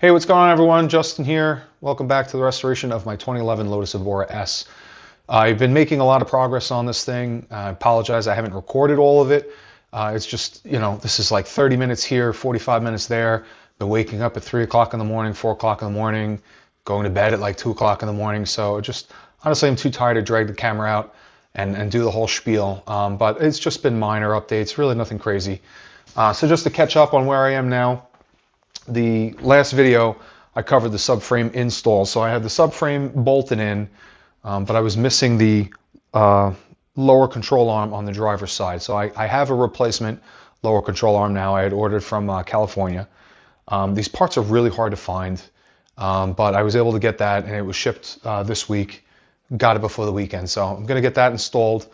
Hey, what's going on, everyone? Justin here. Welcome back to the restoration of my 2011 Lotus Evora S. I've been making a lot of progress on this thing. I apologize, I haven't recorded all of it. It's just, this is like 30 minutes here, 45 minutes there. Been waking up at 3 o'clock in the morning, 4 o'clock in the morning, going to bed at like 2 o'clock in the morning. So just, honestly, I'm too tired to drag the camera out and do the whole spiel. But it's just been minor updates, really nothing crazy. So just to catch up on where I am now, the last video I covered the subframe install. So I had the subframe bolted in, but I was missing the lower control arm on the driver's side. So I have a replacement lower control arm now. I had ordered from California. These parts are really hard to find, but I was able to get that, and it was shipped this week. Got it before the weekend. So I'm going to get that installed.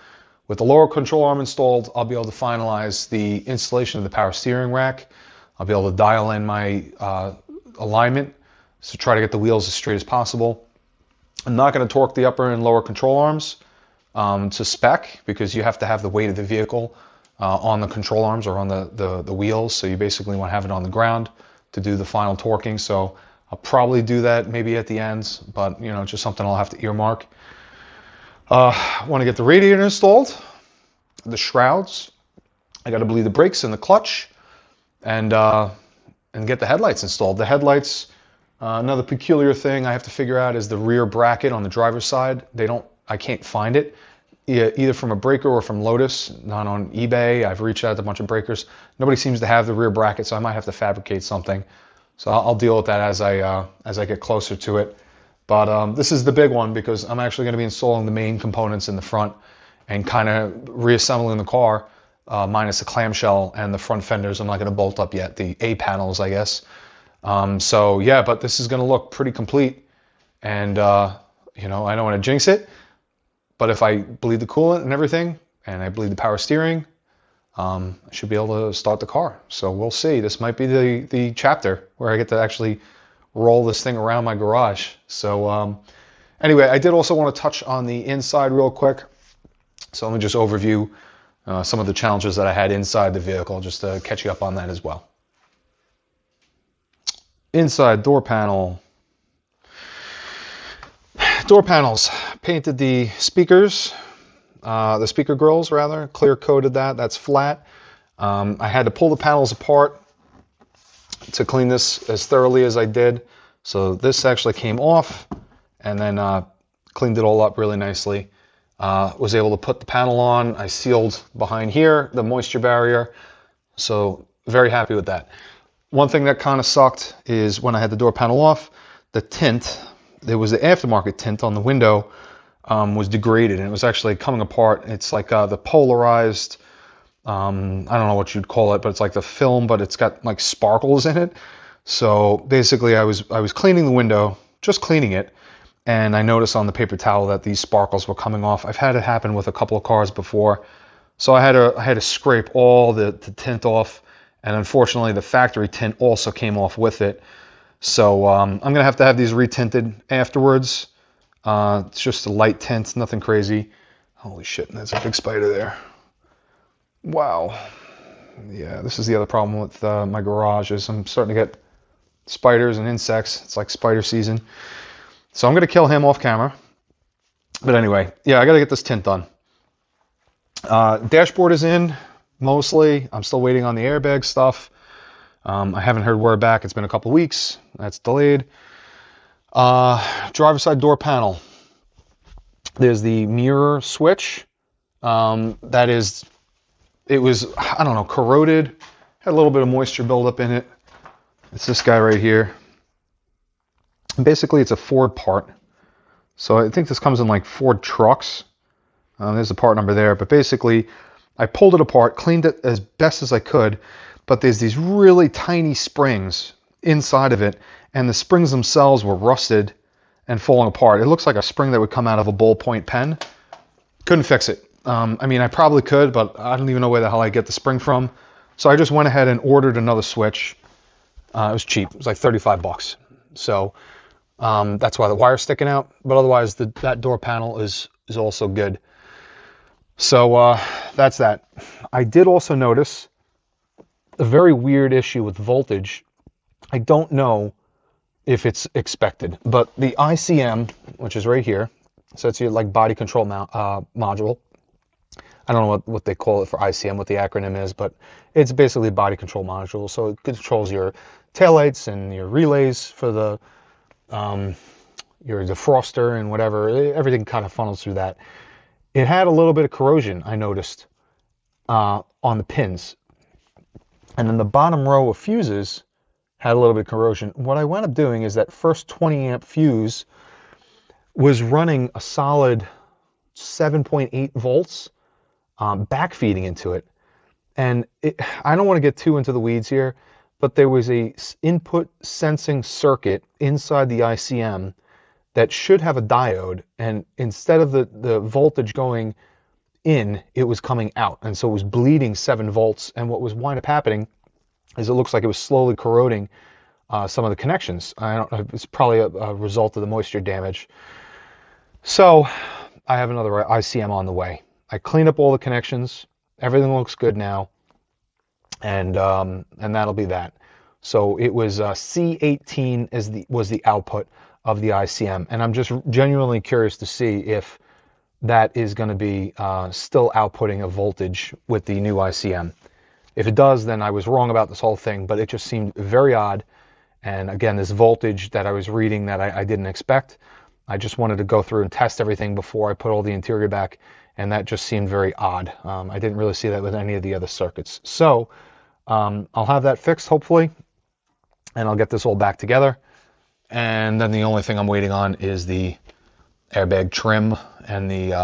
With the lower control arm installed, I'll be able to finalize the installation of the power steering rack. I'll be able to dial in my alignment to try to get the wheels as straight as possible. I'm not going to torque the upper and lower control arms to spec, because you have to have the weight of the vehicle on the control arms or on the wheels. So you basically want to have it on the ground to do the final torquing. So I'll probably do that maybe at the end, but it's just something I'll have to earmark. I want to get the radiator installed, the shrouds. I got to bleed the brakes and the clutch. And get the headlights installed. The headlights, another peculiar thing I have to figure out is the rear bracket on the driver's side. I can't find it, either from a breaker or from Lotus, not on eBay. I've reached out to a bunch of breakers. Nobody seems to have the rear bracket, so I might have to fabricate something. So I'll deal with that as I get closer to it. But this is the big one, because I'm actually going to be installing the main components in the front and kind of reassembling the car. Minus the clamshell and the front fenders. I'm not going to bolt up yet, the A panels, I guess. So yeah, but this is going to look pretty complete. And, I don't want to jinx it, but if I bleed the coolant and everything, and I bleed the power steering, I should be able to start the car. So we'll see. This might be the chapter where I get to actually roll this thing around my garage. So anyway, I did also want to touch on the inside real quick. So let me just overview some of the challenges that I had inside the vehicle, just to catch you up on that as well. Inside door panel. Door panels. Painted the speakers, the speaker grills rather, clear coated that. That's flat. I had to pull the panels apart to clean this as thoroughly as I did. So this actually came off, and then cleaned it all up really nicely. Was able to put the panel on. I sealed behind here the moisture barrier, so very happy with that. One thing that kind of sucked is when I had the door panel off, the tint, there was the aftermarket tint on the window, was degraded, and it was actually coming apart. It's like the polarized, I don't know what you'd call it, but it's like the film, but it's got like sparkles in it. So basically I was cleaning the window, just cleaning it, and I noticed on the paper towel that these sparkles were coming off. I've had it happen with a couple of cars before. So I had to scrape all the tint off, and unfortunately the factory tint also came off with it. So I'm going to have these retinted afterwards. It's just a light tint, nothing crazy. Holy shit, there's a big spider there. Wow. Yeah, this is the other problem with my garage, is I'm starting to get spiders and insects. It's like spider season. So I'm going to kill him off camera. But anyway, yeah, I got to get this tint done. Dashboard is in, mostly. I'm still waiting on the airbag stuff. I haven't heard word back. It's been a couple weeks. That's delayed. Driver's side door panel. There's the mirror switch. It was, I don't know, corroded. Had a little bit of moisture buildup in it. It's this guy right here. Basically, it's a Ford part. So I think this comes in like Ford trucks. There's the part number there. But basically, I pulled it apart, cleaned it as best as I could. But there's these really tiny springs inside of it. And the springs themselves were rusted and falling apart. It looks like a spring that would come out of a ballpoint pen. Couldn't fix it. I mean, I probably could, but I don't even know where the hell I get the spring from. So I just went ahead and ordered another switch. It was cheap. It was like 35 bucks. So that's why the wire's sticking out, but otherwise that door panel is also good. So that's that. I did also notice a very weird issue with voltage. I don't know if it's expected. But the ICM, which is right here, so it's your like body control module. I don't know what they call it for ICM, what the acronym is, but it's basically a body control module. So it controls your taillights and your relays for the your defroster and whatever. Everything kind of funnels through that. It had a little bit of corrosion, I noticed, on the pins. And then the bottom row of fuses had a little bit of corrosion. What I wound up doing is that first 20 amp fuse was running a solid 7.8 volts backfeeding into it. And I don't want to get too into the weeds here, but there was a input sensing circuit inside the ICM that should have a diode, and instead of the voltage going in, it was coming out, and so it was bleeding 7 volts. And what was wind up happening is it looks like it was slowly corroding some of the connections. I don't know, it's probably a result of the moisture damage. So I have another ICM on the way. I cleaned up all the connections. Everything looks good now, and that'll be that. So it was C18 was the output of the ICM, and I'm just genuinely curious to see if that is going to be still outputting a voltage with the new ICM. If it does, then I was wrong about this whole thing, but it just seemed very odd. And again, this voltage that I was reading that I didn't expect, I just wanted to go through and test everything before I put all the interior back, and that just seemed very odd. I didn't really see that with any of the other circuits. So I'll have that fixed, hopefully, and I'll get this all back together. And then the only thing I'm waiting on is the airbag trim and the,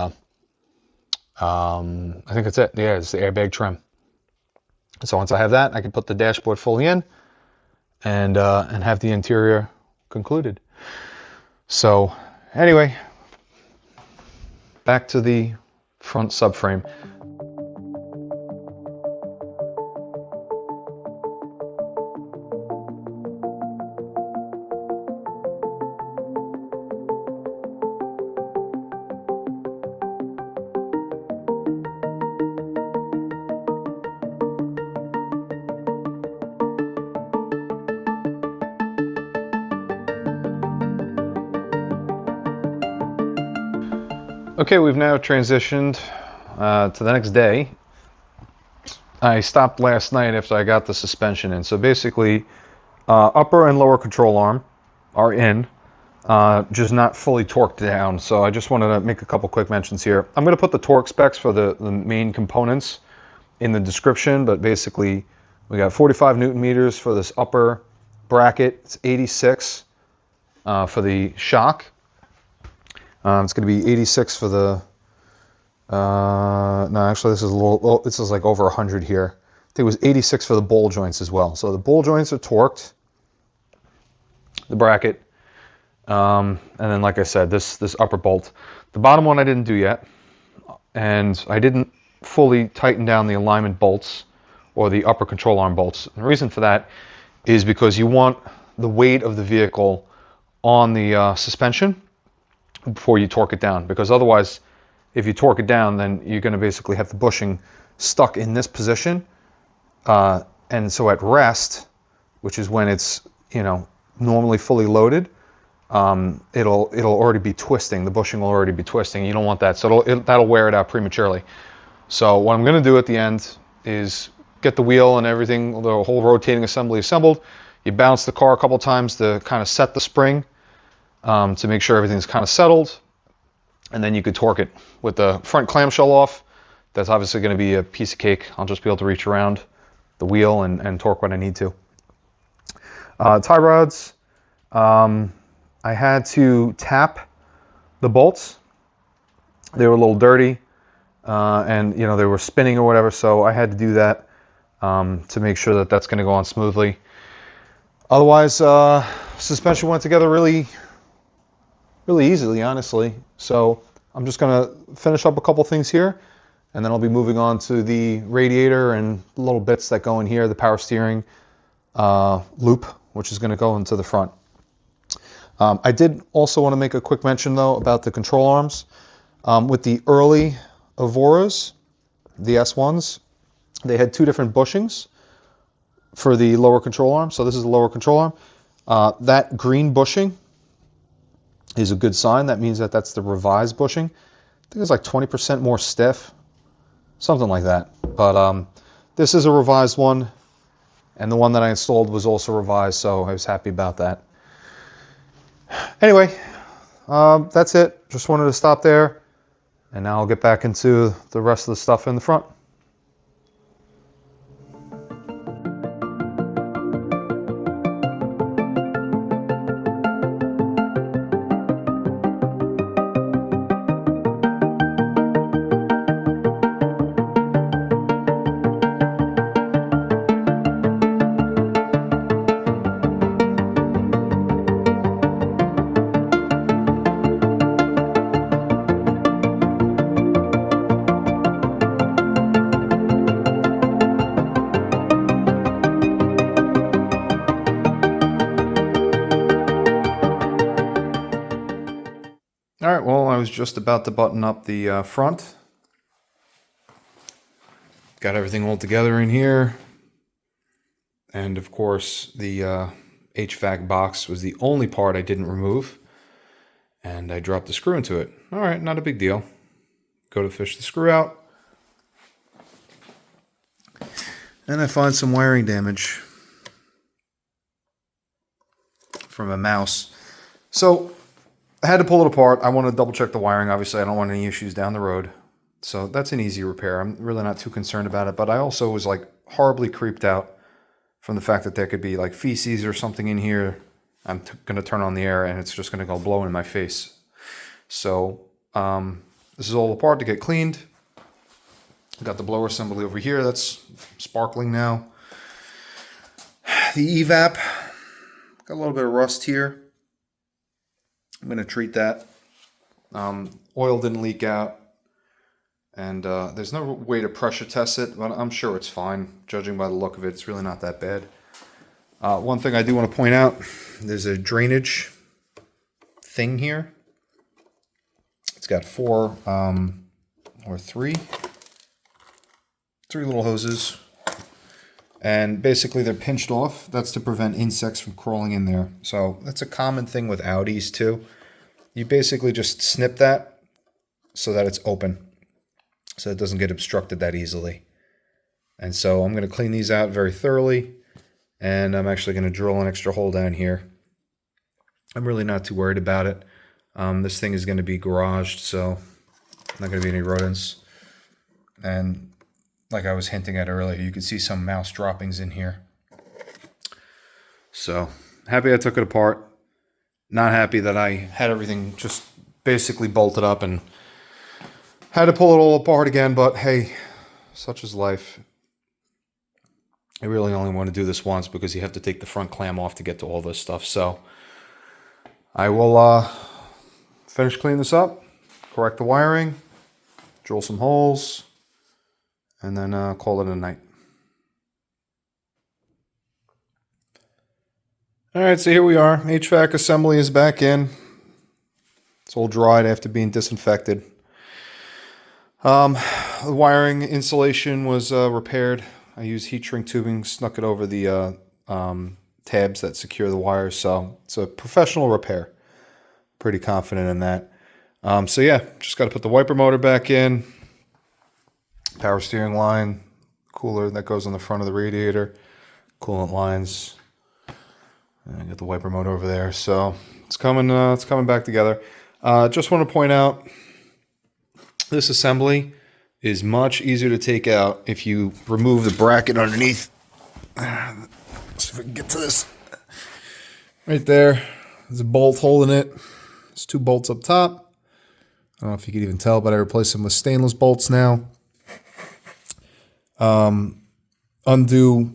I think that's it. Yeah, it's the airbag trim. So once I have that, I can put the dashboard fully in and have the interior concluded. So anyway, back to the front subframe. Okay, we've now transitioned to the next day. I stopped last night after I got the suspension in. So basically, upper and lower control arm are in, just not fully torqued down. So I just wanted to make a couple quick mentions here. I'm going to put the torque specs for the main components in the description, but basically we got 45 Newton meters for this upper bracket. It's 86 for the shock. It's going to be 86 for the, no, actually this is a little, this is like over 100 here. I think it was 86 for the ball joints as well. So the ball joints are torqued, the bracket, and then like I said, this upper bolt. The bottom one I didn't do yet, and I didn't fully tighten down the alignment bolts or the upper control arm bolts. And the reason for that is because you want the weight of the vehicle on the suspension before you torque it down, because otherwise if you torque it down, then you're going to basically have the bushing stuck in this position, and so at rest, which is when it's, you know, normally fully loaded, it'll already be twisting. The bushing will already be twisting. You don't want that, so that'll wear it out prematurely. So what I'm going to do at the end is get the wheel and everything, the whole rotating assembly assembled. You bounce the car a couple times to kind of set the spring, to make sure everything's kind of settled, and then you could torque it with the front clamshell off. That's obviously going to be a piece of cake. I'll just be able to reach around the wheel and torque when I need to. Tie rods, I had to tap the bolts. They were a little dirty, and you know, they were spinning or whatever, so I had to do that to make sure that that's going to go on smoothly. Otherwise, suspension went together really easily, honestly. So I'm just going to finish up a couple things here, and then I'll be moving on to the radiator and little bits that go in here, the power steering loop, which is going to go into the front. I did also want to make a quick mention, though, about the control arms. With the early Evoras, the S1s, they had two different bushings for the lower control arm. So this is the lower control arm. That green bushing is a good sign. That means that that's the revised bushing. I think it's like 20% more stiff, something like that. But this is a revised one, and the one that I installed was also revised, so I was happy about that. Anyway, that's it. Just wanted to stop there, and now I'll get back into the rest of the stuff in the front. All right, well, I was just about to button up the front. Got everything all together in here. And of course, the HVAC box was the only part I didn't remove. And I dropped the screw into it. All right, not a big deal. Go to fish the screw out. And I find some wiring damage from a mouse. So I had to pull it apart. I want to double check the wiring. Obviously, I don't want any issues down the road. So that's an easy repair. I'm really not too concerned about it. But I also was like horribly creeped out from the fact that there could be like feces or something in here. I'm going to turn on the air and it's just going to go blowing in my face. So this is all apart to get cleaned. Got the blower assembly over here. That's sparkling now. The evap. Got a little bit of rust here. I'm going to treat that. Oil didn't leak out. And there's no way to pressure test it, but I'm sure it's fine. Judging by the look of it, it's really not that bad. One thing I do want to point out, there's a drainage thing here. It's got three little hoses. And basically they're pinched off. That's to prevent insects from crawling in there. So that's a common thing with Audis too. You basically just snip that so that it's open, so it doesn't get obstructed that easily. And so I'm going to clean these out very thoroughly, and I'm actually going to drill an extra hole down here. I'm really not too worried about it. This thing is going to be garaged, so not going to be any rodents. And like I was hinting at earlier, you can see some mouse droppings in here. So happy I took it apart. Not happy that I had everything just basically bolted up and had to pull it all apart again, but hey, such is life. I really only want to do this once because you have to take the front clam off to get to all this stuff. So I will finish cleaning this up, correct the wiring, drill some holes, and then call it a night. All right, so here we are. HVAC assembly is back in. It's all dried after being disinfected. The wiring insulation was repaired. I used heat shrink tubing, snuck it over the tabs that secure the wires. So it's a professional repair. Pretty confident in that. So yeah, just got to put the wiper motor back in. Power steering line, cooler that goes on the front of the radiator, coolant lines. And I got the wiper motor over there. So it's coming back together. Just want to point out, this assembly is much easier to take out if you remove the bracket underneath. Let's see if I can get to this. Right there, there's a bolt holding it. There's two bolts up top. I don't know if you can even tell, but I replaced them with stainless bolts now. Undo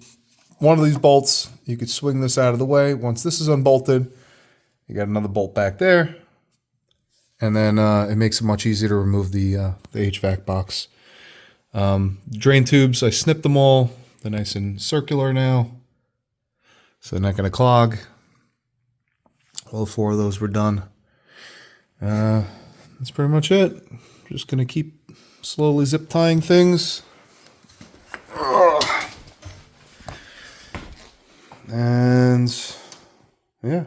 one of these bolts. You could swing this out of the way. Once this is unbolted, you got another bolt back there. And then it makes it much easier to remove the HVAC box. Drain tubes, I snipped them all. They're nice and circular now, so they're not going to clog. All four of those were done. That's pretty much it. Just going to keep slowly zip tying things. And Yeah.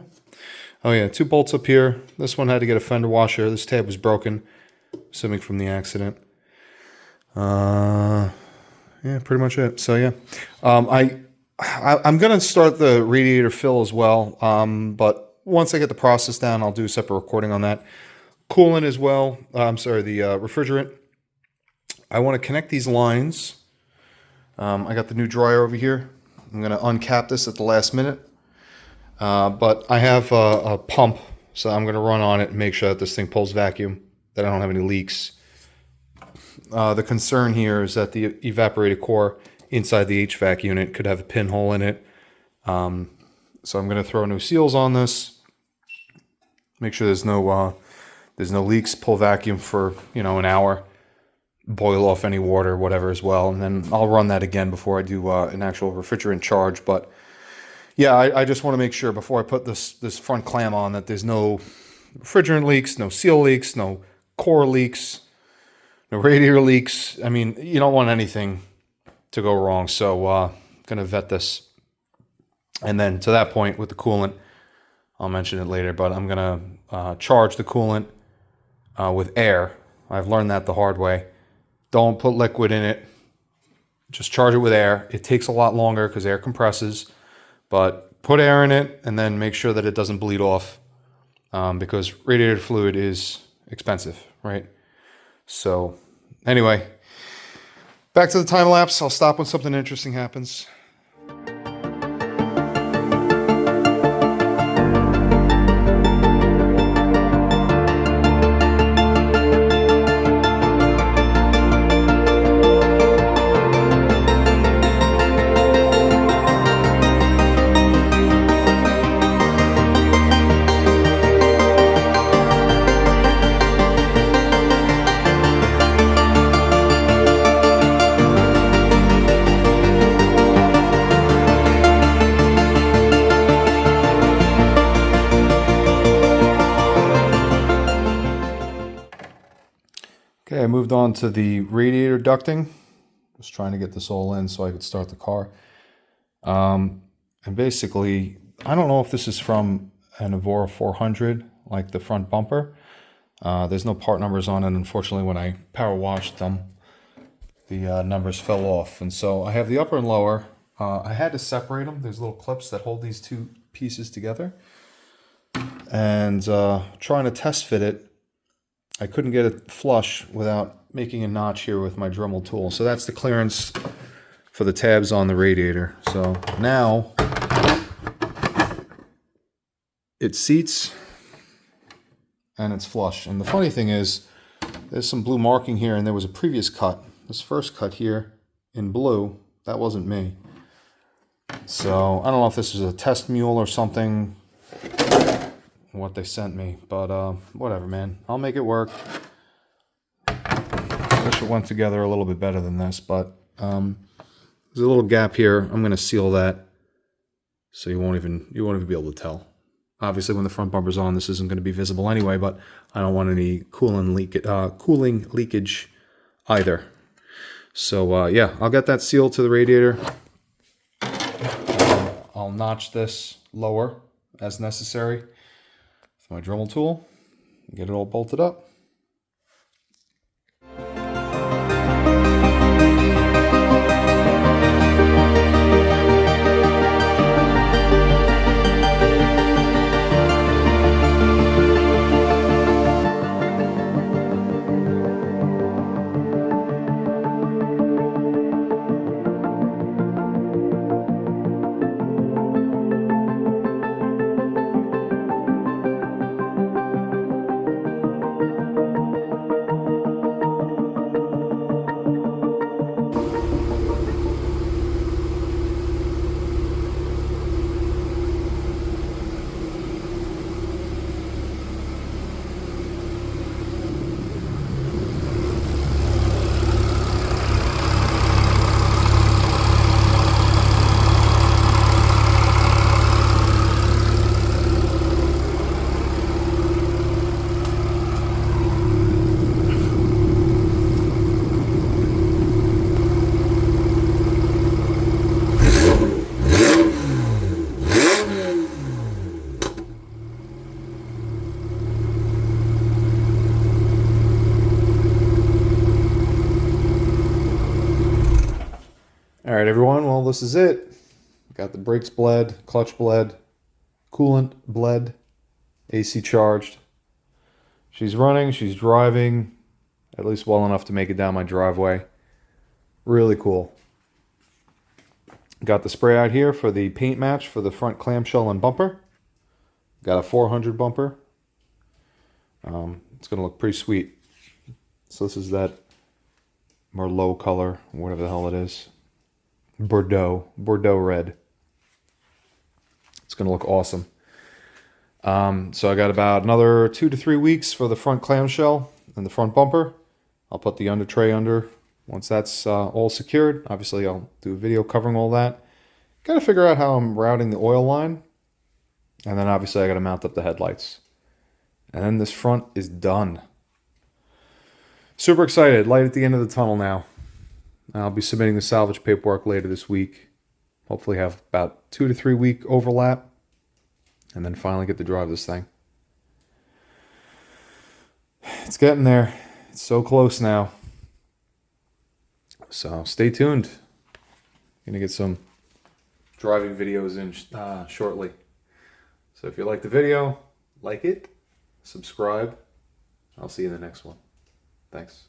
Oh yeah, 2 bolts up here. This one had to get a fender washer. This tab was broken, assuming from the accident. Yeah, pretty much it. So yeah, I'm gonna start the radiator fill as well. But once I get the process down, I'll do a separate recording on that. Coolant as well. I'm sorry, the refrigerant. I want to connect these lines. I got the new dryer over here. I'm gonna uncap this at the last minute. But I have a pump, so I'm gonna run on it and make sure that this thing pulls vacuum, that I don't have any leaks. The concern here is that the evaporated core inside the HVAC unit could have a pinhole in it. So I'm going to throw new seals on this. Make sure there's no leaks. Pull vacuum for an hour. Boil off any water, whatever as well, and then I'll run that again before I do an actual refrigerant charge. But yeah, I just want to make sure before I put this front clam on that there's no refrigerant leaks, no seal leaks, no core leaks. No radiator leaks. I mean, you don't want anything to go wrong. So I'm going to vet this. And then to that point with the coolant, I'll mention it later, but I'm going to charge the coolant with air. I've learned that the hard way. Don't put liquid in it. Just charge it with air. It takes a lot longer because air compresses. But put air in it and then make sure that it doesn't bleed off because radiator fluid is expensive, right? So anyway, back to the time lapse. I'll stop when something interesting happens. Okay, I moved on to the radiator ducting. Just trying to get this all in so I could start the car. And basically, I don't know if this is from an Evora 400, like the front bumper. There's no part numbers on it. Unfortunately, when I power washed them, the numbers fell off. And so I have the upper and lower. I had to separate them. There's little clips that hold these two pieces together. And trying to test fit it, I couldn't get it flush without making a notch here with my Dremel tool. So that's the clearance for the tabs on the radiator. So now it seats and it's flush. And the funny thing is, there's some blue marking here and there was a previous cut. This first cut here in blue, that wasn't me. So I don't know if this is a test mule or something, what they sent me, but whatever, man. I'll make it work. I wish it went together a little bit better than this, but there's a little gap here. I'm going to seal that so you won't even be able to tell. Obviously, when the front bumper's on, this isn't going to be visible anyway, but I don't want any cooling leakage either. So yeah, I'll get that sealed to the radiator. I'll notch this lower as necessary with my Dremel tool and get it all bolted up. this is it. Got the brakes bled, clutch bled, coolant bled, AC charged. She's running, she's driving, at least well enough to make it down my driveway. Really cool. Got the spray out here for the paint match for the front clamshell and bumper. Got a 400 bumper. It's going to look pretty sweet. So this is that Merlot color, whatever the hell it is. Bordeaux red. It's going to look awesome. So I got about another 2 to 3 weeks for the front clamshell and the front bumper. I'll put the under tray under once that's all secured. Obviously, I'll do a video covering all that. Got to figure out how I'm routing the oil line. And then obviously I got to mount up the headlights. And then this front is done. Super excited. Light at the end of the tunnel now. I'll be submitting the salvage paperwork later this week. Hopefully have about 2 to 3 week overlap. And then finally get to drive this thing. It's getting there. It's so close now. So stay tuned. Gonna get some driving videos in shortly. So if you like the video, like it, subscribe. I'll see you in the next one. Thanks.